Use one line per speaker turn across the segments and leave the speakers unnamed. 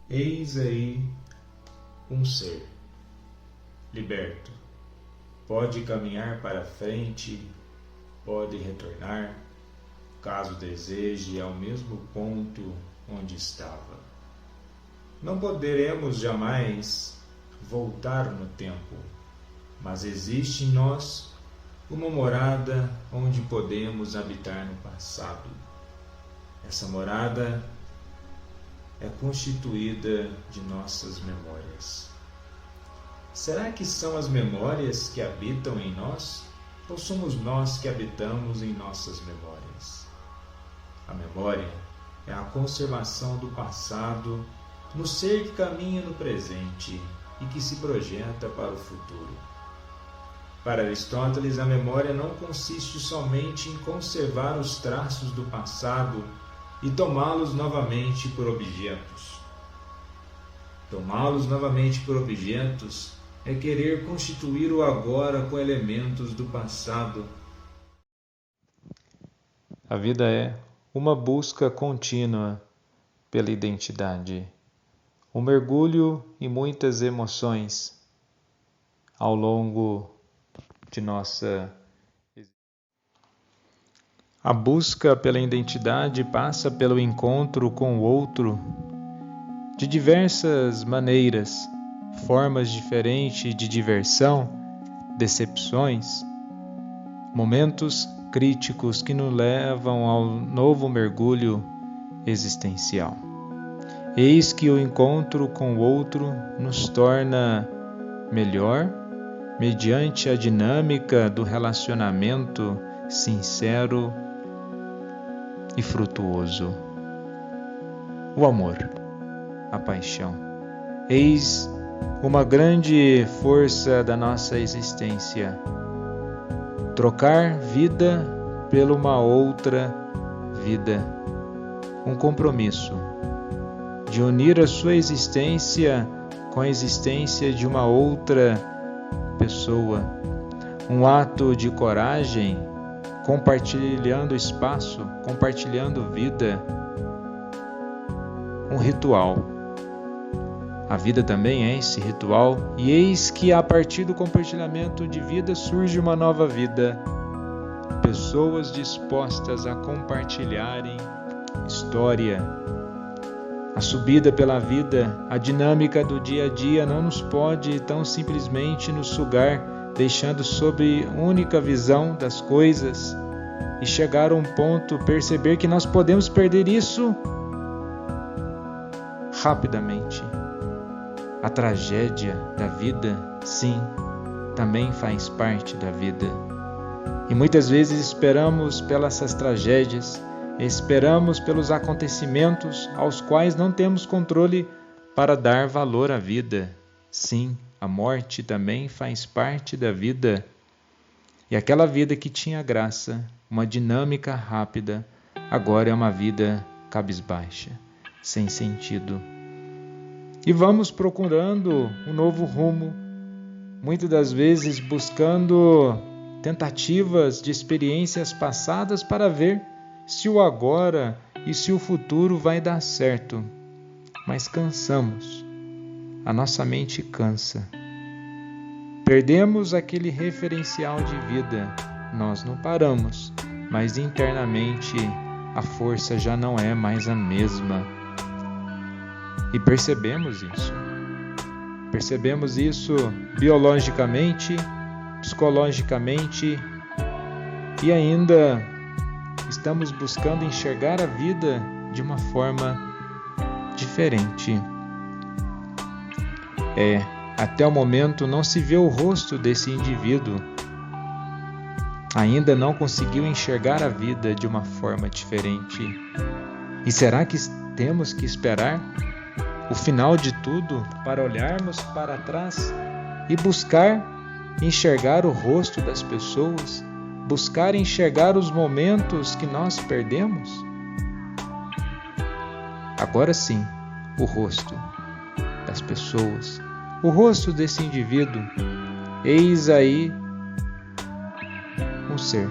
Eis aí um ser liberto. Pode caminhar para frente, pode retornar, caso deseje, ao mesmo ponto onde estava. Não poderemos jamais voltar no tempo, mas existe em nós uma morada onde podemos habitar no passado. Essa morada é constituída de nossas memórias. Será que são as memórias que habitam em nós, ou somos nós que habitamos em nossas memórias? A memória é a conservação do passado no ser que caminha no presente e que se projeta para o futuro. Para Aristóteles, a memória não consiste somente em conservar os traços do passado e tomá-los novamente por objetos. Tomá-los novamente por objetos é querer constituir o agora com elementos do passado.
A vida é uma busca contínua pela identidade, um mergulho em muitas emoções ao longo de nossa existência. A busca pela identidade passa pelo encontro com o outro de diversas maneiras, formas diferentes de diversão, decepções, momentos críticos que nos levam ao novo mergulho existencial. Eis que o encontro com o outro nos torna melhor mediante a dinâmica do relacionamento sincero e frutuoso. O amor, a paixão. Eis uma grande força da nossa existência. Trocar vida por uma outra vida. Um compromisso de unir a sua existência com a existência de uma outra pessoa. Um ato de coragem, compartilhando espaço, compartilhando vida. Um ritual. A vida também é esse ritual, e eis que a partir do compartilhamento de vida surge uma nova vida. Pessoas dispostas a compartilharem história. A subida pela vida, a dinâmica do dia a dia não nos pode tão simplesmente nos sugar, deixando sob única visão das coisas e chegar a um ponto, perceber que nós podemos perder isso rapidamente. A tragédia da vida, sim, também faz parte da vida. E muitas vezes esperamos pelas essas tragédias, esperamos pelos acontecimentos aos quais não temos controle para dar valor à vida. Sim, a morte também faz parte da vida. E aquela vida que tinha graça, uma dinâmica rápida, agora é uma vida cabisbaixa, sem sentido. E vamos procurando um novo rumo, muitas das vezes buscando tentativas de experiências passadas para ver se o agora e se o futuro vai dar certo. Mas cansamos, a nossa mente cansa. Perdemos aquele referencial de vida, nós não paramos, mas internamente a força já não é mais a mesma. E percebemos isso. Percebemos isso biologicamente, psicologicamente e ainda estamos buscando enxergar a vida de uma forma diferente. Até o momento não se vê o rosto desse indivíduo. Ainda não conseguiu enxergar a vida de uma forma diferente. E será que temos que esperar o final de tudo para olharmos para trás e buscar enxergar o rosto das pessoas, buscar enxergar os momentos que nós perdemos? Agora sim, o rosto das pessoas, o rosto desse indivíduo. Eis aí um ser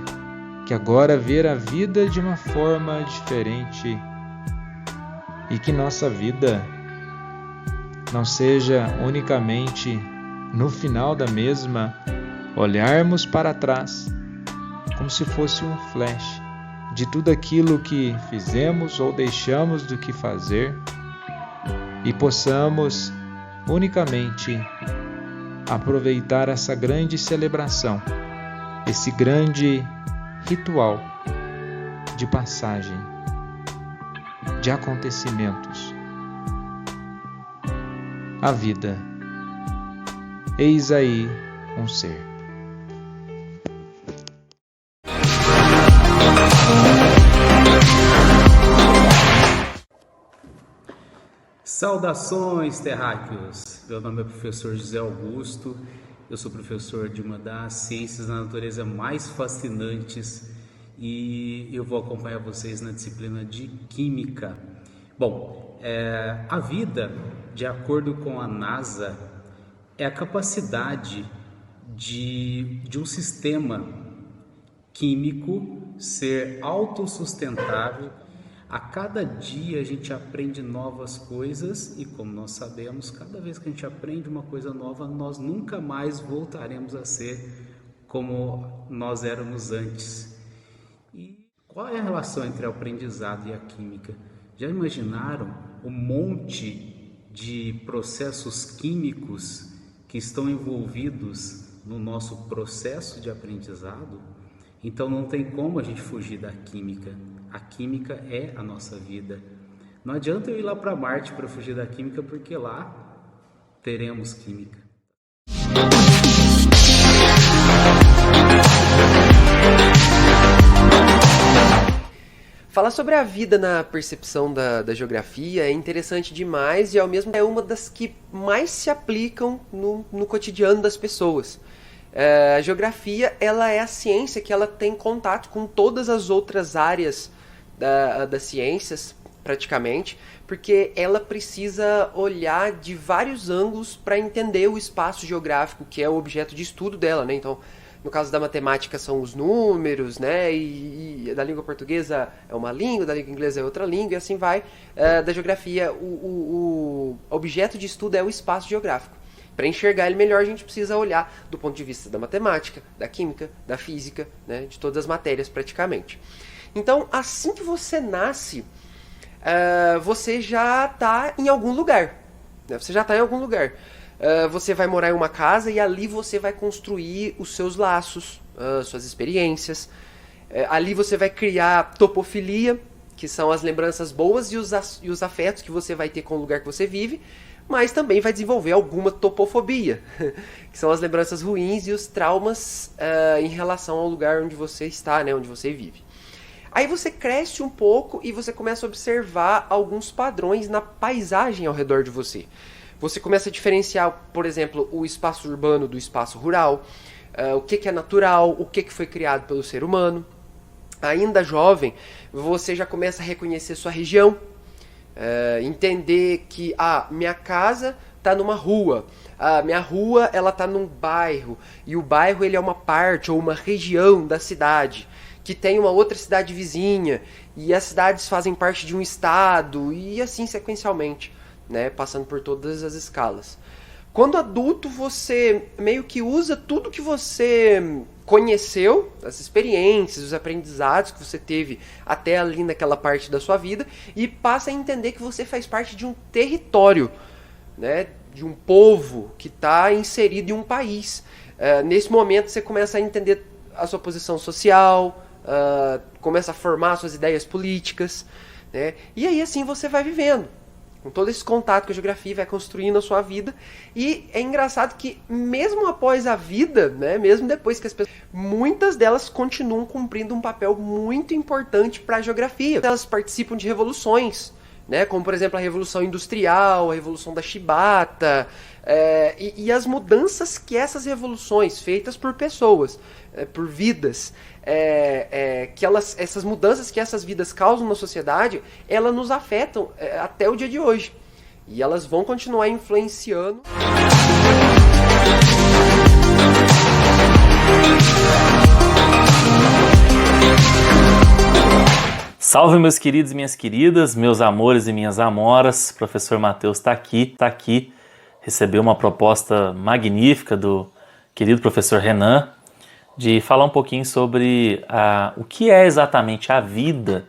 que agora vê a vida de uma forma diferente e que nossa vida não seja unicamente no final da mesma olharmos para trás como se fosse um flash de tudo aquilo que fizemos ou deixamos de que fazer e possamos unicamente aproveitar essa grande celebração, esse grande ritual de passagem, de acontecimentos. A vida. Eis aí um ser.
Saudações, terráqueos! Meu nome é professor José Augusto, eu sou professor de uma das ciências da natureza mais fascinantes e eu vou acompanhar vocês na disciplina de Química. Bom, a vida, de acordo com a NASA, é a capacidade de um sistema químico ser autossustentável. A cada dia a gente aprende novas coisas e, como nós sabemos, cada vez que a gente aprende uma coisa nova, nós nunca mais voltaremos a ser como nós éramos antes. E qual é a relação entre o aprendizado e a química? Já imaginaram o monte de processos químicos que estão envolvidos no nosso processo de aprendizado? Então não tem como a gente fugir da química. A química é a nossa vida. Não adianta eu ir lá para Marte para fugir da química, porque lá teremos química.
Falar sobre a vida na percepção da geografia é interessante demais e ao mesmo tempo é uma das que mais se aplicam no cotidiano das pessoas. A geografia, ela é a ciência que ela tem contato com todas as outras áreas das ciências, praticamente, porque ela precisa olhar de vários ângulos para entender o espaço geográfico, que é o objeto de estudo dela, né? Então, no caso da matemática são os números, né? E da língua portuguesa é uma língua, da língua inglesa é outra língua, e assim vai. Da geografia, o objeto de estudo é o espaço geográfico. Para enxergar ele melhor, a gente precisa olhar do ponto de vista da matemática, da química, da física, né? De todas as matérias praticamente. Então, assim que você nasce, você já está em algum lugar. Né? Você já está em algum lugar. Você vai morar em uma casa e ali você vai construir os seus laços, suas experiências. Ali você vai criar topofilia, que são as lembranças boas e os afetos que você vai ter com o lugar que você vive, mas também vai desenvolver alguma topofobia, que são as lembranças ruins e os traumas em relação ao lugar onde você está, né, onde você vive. Aí você cresce um pouco e você começa a observar alguns padrões na paisagem ao redor de você. Você começa a diferenciar, por exemplo, o espaço urbano do espaço rural, o que é natural, o que foi criado pelo ser humano. Ainda jovem, você já começa a reconhecer sua região, entender que minha casa está numa rua, minha rua está num bairro, e o bairro ele é uma parte ou uma região da cidade, que tem uma outra cidade vizinha, e as cidades fazem parte de um estado, e assim sequencialmente, né, passando por todas as escalas. Quando adulto, você meio que usa tudo que você conheceu, as experiências, os aprendizados que você teve até ali naquela parte da sua vida, e passa a entender que você faz parte de um território, né, de um povo que está inserido em um país. Nesse momento você começa a entender a sua posição social, começa a formar suas ideias políticas, né? E aí assim você vai vivendo, com todo esse contato com a geografia, vai construindo a sua vida. E é engraçado que mesmo após a vida, né, mesmo depois que as pessoas, muitas delas continuam cumprindo um papel muito importante para a geografia. Elas participam de revoluções, né, como por exemplo a Revolução Industrial, a Revolução da Chibata, e as mudanças que essas revoluções, feitas por pessoas, por vidas, essas mudanças que essas vidas causam na sociedade, elas nos afetam até o dia de hoje. E elas vão continuar influenciando.
Salve meus queridos e minhas queridas, meus amores e minhas amoras. O professor Matheus está aqui. Recebeu uma proposta magnífica do querido professor Renan de falar um pouquinho sobre o que é exatamente a vida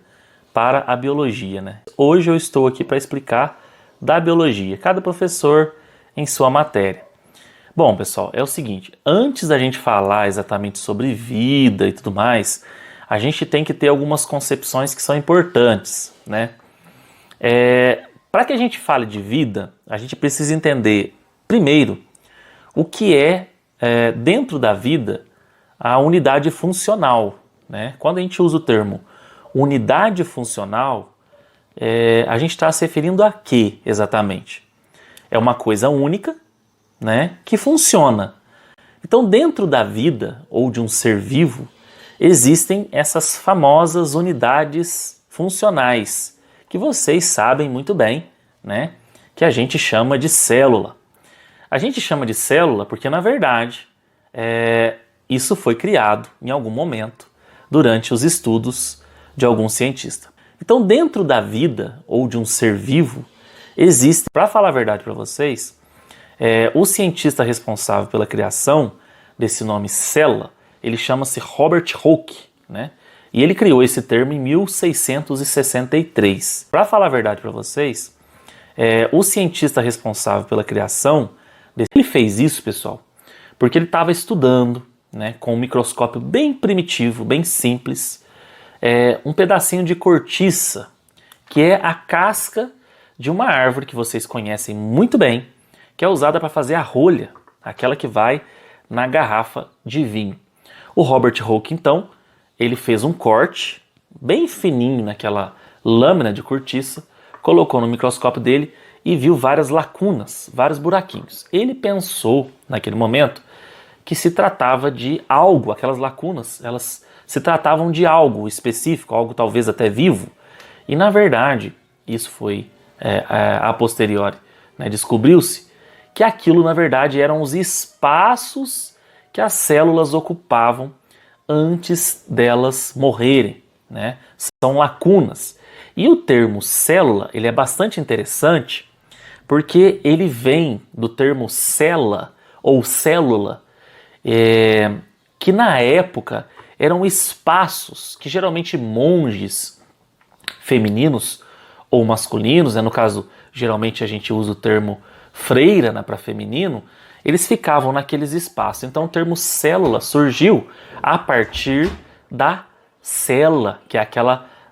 para a biologia, né? Hoje eu estou aqui para explicar da biologia, cada professor em sua matéria. Bom, pessoal, é o seguinte, antes da gente falar exatamente sobre vida e tudo mais, a gente tem que ter algumas concepções que são importantes, né? Para que a gente fale de vida, a gente precisa entender, primeiro, o que é, dentro da vida, a unidade funcional, né? Quando a gente usa o termo unidade funcional, a gente está se referindo a quê exatamente? É uma coisa única, né, que funciona. Então, dentro da vida ou de um ser vivo, existem essas famosas unidades funcionais, que vocês sabem muito bem, né, que a gente chama de célula. A gente chama de célula porque, na verdade, isso foi criado em algum momento durante os estudos de algum cientista. Então, dentro da vida ou de um ser vivo, existe, para falar a verdade para vocês, o cientista responsável pela criação desse nome célula, ele chama-se Robert Hooke, né? E ele criou esse termo em 1663. Para falar a verdade para vocês, o cientista responsável pela criação, ele fez isso, pessoal, porque ele estava estudando, né, com um microscópio bem primitivo, bem simples, um pedacinho de cortiça, que é a casca de uma árvore que vocês conhecem muito bem, que é usada para fazer a rolha, aquela que vai na garrafa de vinho. O Robert Hooke, então, ele fez um corte bem fininho naquela lâmina de cortiça, colocou no microscópio dele e viu várias lacunas, vários buraquinhos. Ele pensou, naquele momento, que se tratava de algo, aquelas lacunas, elas se tratavam de algo específico, algo talvez até vivo. E, na verdade, isso foi a posteriori, né, descobriu-se que aquilo, na verdade, eram os espaços que as células ocupavam antes delas morrerem, né? São lacunas. E o termo célula, ele é bastante interessante porque ele vem do termo cella ou célula, que na época eram espaços que geralmente monges femininos ou masculinos, né? No caso, geralmente a gente usa o termo freira, né, para feminino, eles ficavam naqueles espaços. Então o termo célula surgiu a partir da cela, que é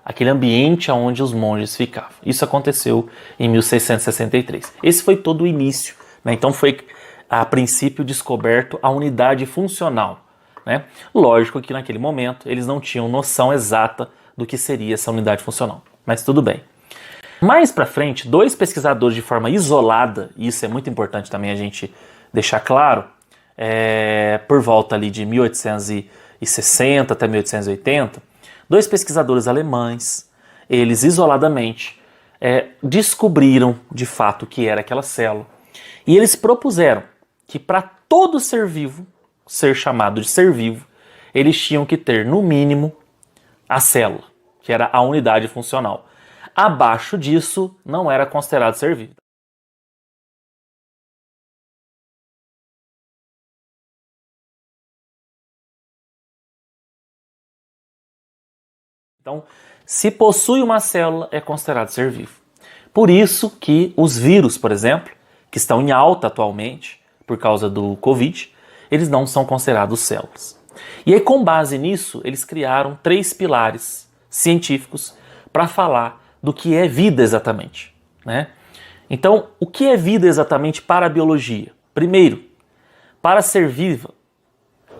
aquele ambiente onde os monges ficavam. Isso aconteceu em 1663. Esse foi todo o início, né? Então foi a princípio descoberto a unidade funcional, né? Lógico que naquele momento eles não tinham noção exata do que seria essa unidade funcional, mas tudo bem. Mais para frente, dois pesquisadores de forma isolada, e isso é muito importante também a gente deixar claro, por volta ali de 1860 até 1880, dois pesquisadores alemães, eles isoladamente descobriram de fato o que era aquela célula, e eles propuseram que para todo ser vivo, ser chamado de ser vivo, eles tinham que ter no mínimo a célula, que era a unidade funcional. Abaixo disso não era considerado ser vivo. Então, se possui uma célula, é considerado ser vivo. Por isso que os vírus, por exemplo, que estão em alta atualmente, por causa do Covid, eles não são considerados células. E aí, com base nisso, eles criaram 3 pilares científicos para falar do que é vida exatamente, né? Então, o que é vida exatamente para a biologia? Primeiro, para ser viva,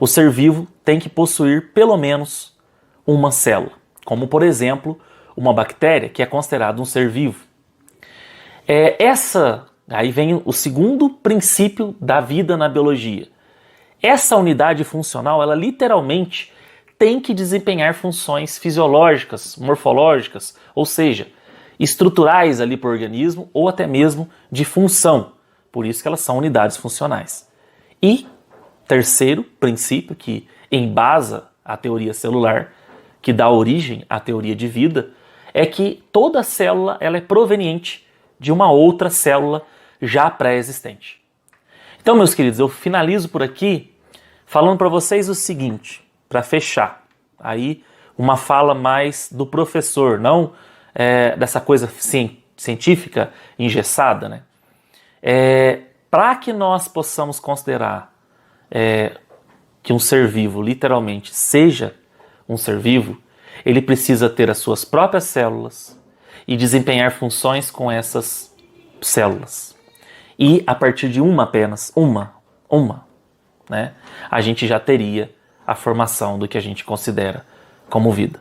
o ser vivo tem que possuir pelo menos uma célula, como por exemplo, uma bactéria, que é considerada um ser vivo. Aí vem o segundo princípio da vida na biologia. Essa unidade funcional, ela literalmente tem que desempenhar funções fisiológicas, morfológicas, ou seja, estruturais ali para o organismo ou até mesmo de função. Por isso que elas são unidades funcionais. E terceiro princípio que embasa a teoria celular, que dá origem à teoria de vida, é que toda célula ela é proveniente de uma outra célula já pré-existente. Então, meus queridos, eu finalizo por aqui falando para vocês o seguinte, para fechar. Aí, uma fala mais do professor, não dessa coisa científica engessada, né? Para que nós possamos considerar que um ser vivo, literalmente, seja um ser vivo, ele precisa ter as suas próprias células e desempenhar funções com essas células. E a partir de uma apenas, né, a gente já teria a formação do que a gente considera como vida.